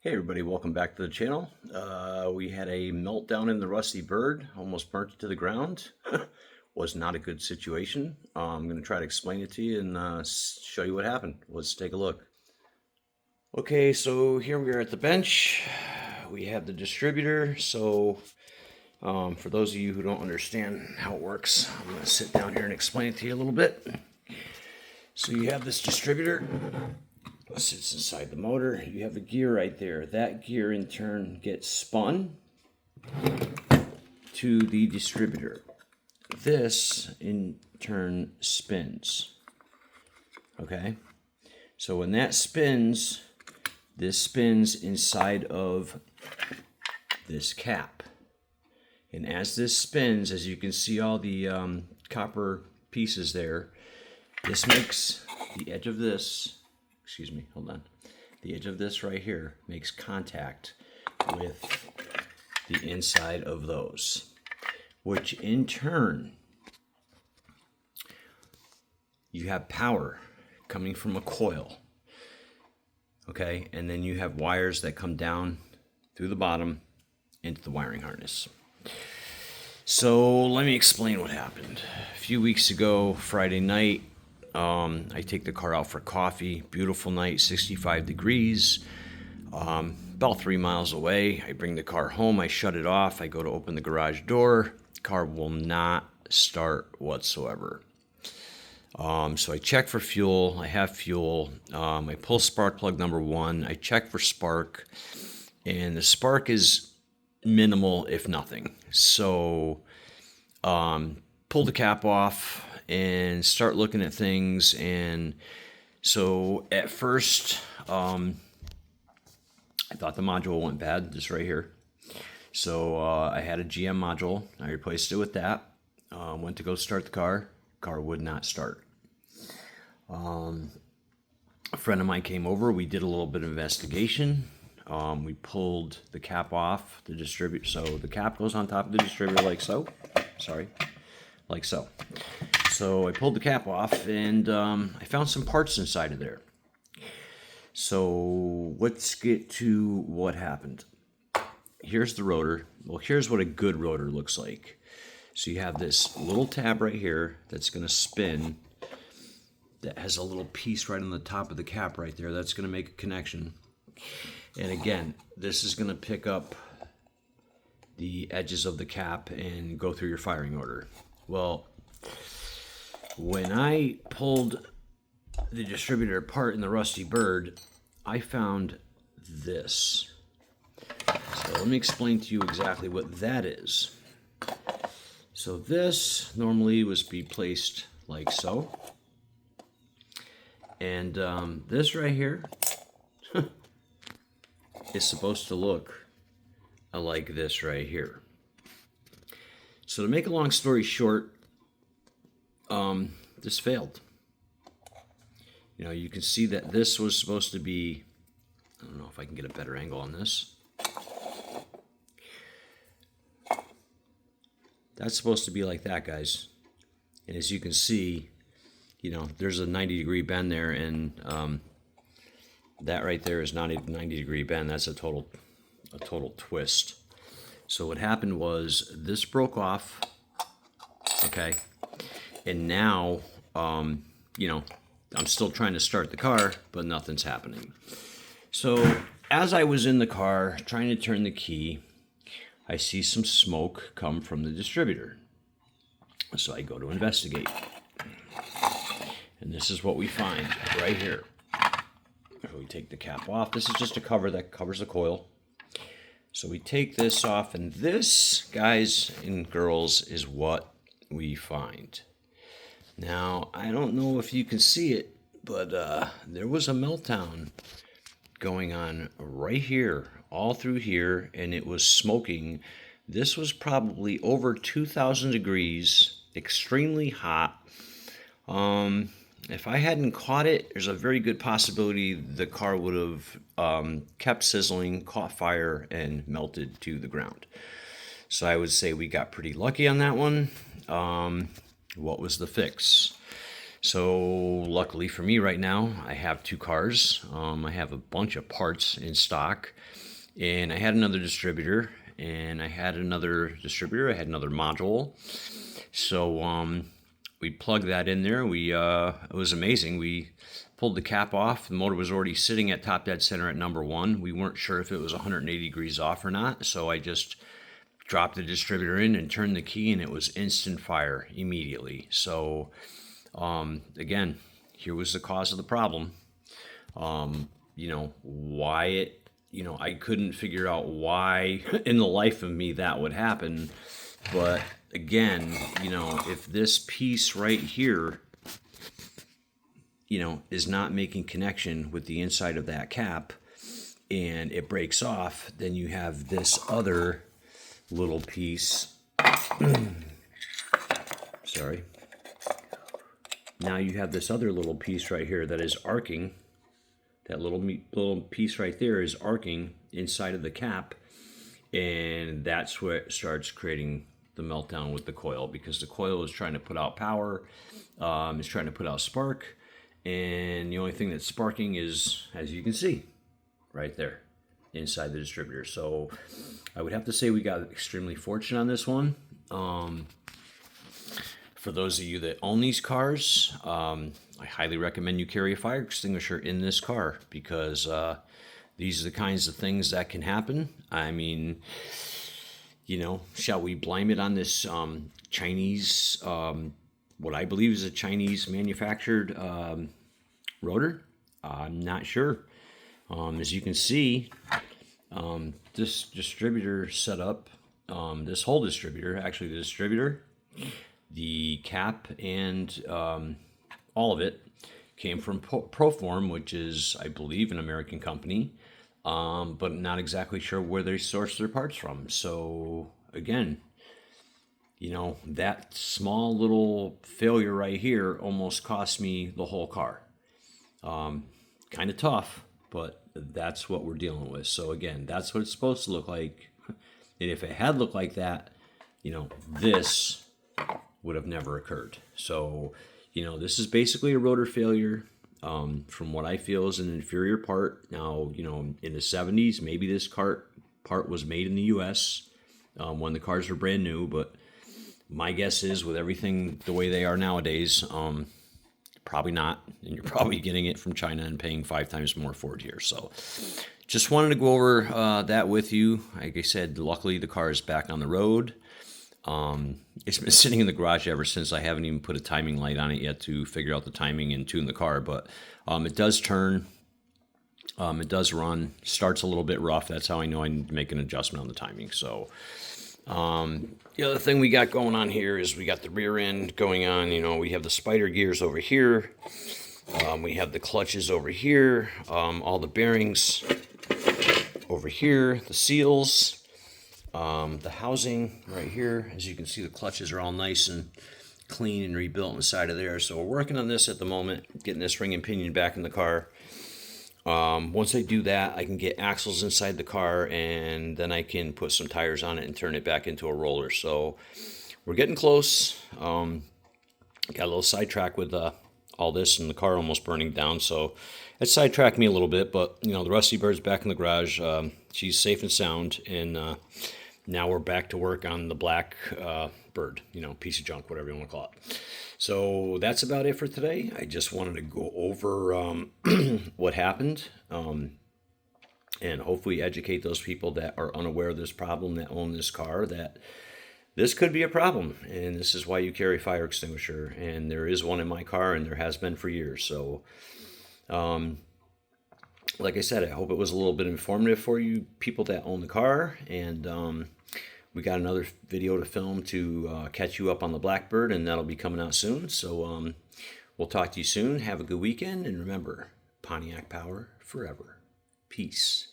Hey everybody, welcome back to the channel. We had a meltdown in the Rusty Bird, almost burnt it to the ground. Was not a good situation. I'm going to try to explain it to you and show you what happened. Let's take a look. Okay, so here we are at the bench. We have the distributor. So for those of you who don't understand how it works, I'm going to sit down here and explain it to you a little bit. So you have this distributor. Sits inside the motor. You have a gear right there. That gear in turn gets spun to the distributor. This in turn spins. Okay? So when that spins, this spins inside of this cap. And as this spins, as you can see all the copper pieces there, this makes the edge of this, hold on. The edge of this right here makes contact with the inside of those, which in turn, you have power coming from a coil, okay? And then you have wires that come down through the bottom into the wiring harness. So let me explain what happened. A few weeks ago, Friday night, I take the car out for coffee. Beautiful night, 65 degrees, about 3 miles away. I bring the car home. I shut it off. I go to open the garage door. Car will not start whatsoever. So I check for fuel. I have fuel. I pull spark plug number 1. I check for spark, and the spark is minimal, if nothing. So pull the cap off and start looking at things. And so at first, I thought the module went bad, this right here. So I had a GM module. I replaced it with that. Went to go start the car. Car would not start. A friend of mine came over. We did a little bit of investigation. We pulled the cap off the distributor. So the cap goes on top of the distributor like so. Like so. So I pulled the cap off, and I found some parts inside of there. So let's get to what happened. Here's the rotor. Well, here's what a good rotor looks like. So you have this little tab right here that's going to spin. That has a little piece right on the top of the cap right there. That's going to make a connection. And again, this is going to pick up the edges of the cap and go through your firing order. Well, when I pulled the distributor apart in the Rusty Bird, I found this. So let me explain to you exactly what that is. So this normally was be placed like so. And this right here is supposed to look like this right here. So to make a long story short, this failed. You know, you can see that this was supposed to be, I don't know if I can get a better angle on this. That's supposed to be like that, guys. And as you can see, you know, there's a 90-degree bend there, and that right there is not a 90-degree bend. That's a total twist. So what happened was this broke off, okay? And now, you know, I'm still trying to start the car, but nothing's happening. So as I was in the car trying to turn the key, I see some smoke come from the distributor. So I go to investigate. And this is what we find right here. So we take the cap off. This is just a cover that covers the coil. So we take this off, and this, guys and girls, is what we find. Now, I don't know if you can see it, but there was a meltdown going on right here, all through here, and it was smoking. This was probably over 2,000 degrees, extremely hot. If I hadn't caught it, there's a very good possibility the car would have kept sizzling, caught fire, and melted to the ground. So I would say we got pretty lucky on that one. What was the fix? So luckily for me right now, I have two cars. I have a bunch of parts in stock, and I had another distributor, and I had another distributor. I had another module. So we plugged that in there. It was amazing. We pulled the cap off. The motor was already sitting at top dead center at number one. We weren't sure if it was 180 degrees off or not, so I just dropped the distributor in and turned the key, and it was instant fire immediately. So again, here was the cause of the problem. Why it, I couldn't figure out why in the life of me that would happen. But again, if this piece right here, is not making connection with the inside of that cap and it breaks off, then you have this other little piece. Sorry. Now you have this other little piece right here that is arcing. That little piece right there is arcing inside of the cap, and that's what starts creating the meltdown with the coil, because the coil is trying to put out power, it's trying to put out spark, and the only thing that's sparking is, as you can see, right there inside the distributor. So I would have to say we got extremely fortunate on this one. For those of you that own these cars, I highly recommend you carry a fire extinguisher in this car, because these are the kinds of things that can happen. I mean, shall we blame it on this Chinese, what I believe is a Chinese manufactured rotor? I'm not sure. As you can see, this distributor setup, this whole distributor, actually the distributor, the cap, and all of it came from Proform, which is, I believe, an American company, but not exactly sure where they source their parts from. So again, that small little failure right here almost cost me the whole car. Kind of tough, but that's what we're dealing with. So again, that's what it's supposed to look like. And if it had looked like that, this would have never occurred. So, this is basically a rotor failure. From what I feel is an inferior part. Now, in the 70s, maybe this part was made in the US when the cars were brand new, but my guess is with everything the way they are nowadays, probably not. And you're probably getting it from China and paying 5 times more for it here. So just wanted to go over that with you. Like I said, luckily the car is back on the road. It's been sitting in the garage ever since. I haven't even put a timing light on it yet to figure out the timing and tune the car, but it does turn, it does run, starts a little bit rough. That's how I know I need to make an adjustment on the timing. So the other thing we got going on here is we got the rear end going on. We have the spider gears over here, we have the clutches over here, all the bearings over here, the seals, the housing right here. As you can see, the clutches are all nice and clean and rebuilt inside of there. So we're working on this at the moment, getting this ring and pinion back in the car. Once I do that, I can get axles inside the car, and then I can put some tires on it and turn it back into a roller. So we're getting close. Got a little sidetracked with all this and the car almost burning down, so it sidetracked me a little bit. But the Rusty Bird's back in the garage. She's safe and sound, and now we're back to work on the black bird, piece of junk, whatever you want to call it. So that's about it for today. I just wanted to go over what happened, and hopefully educate those people that are unaware of this problem, that own this car, that this could be a problem, and this is why you carry a fire extinguisher. And there is one in my car, and there has been for years. So like I said, I hope it was a little bit informative for you people that own the car. And we got another video to film to catch you up on the Blackbird, and that'll be coming out soon. So we'll talk to you soon. Have a good weekend, and remember, Pontiac power forever. Peace.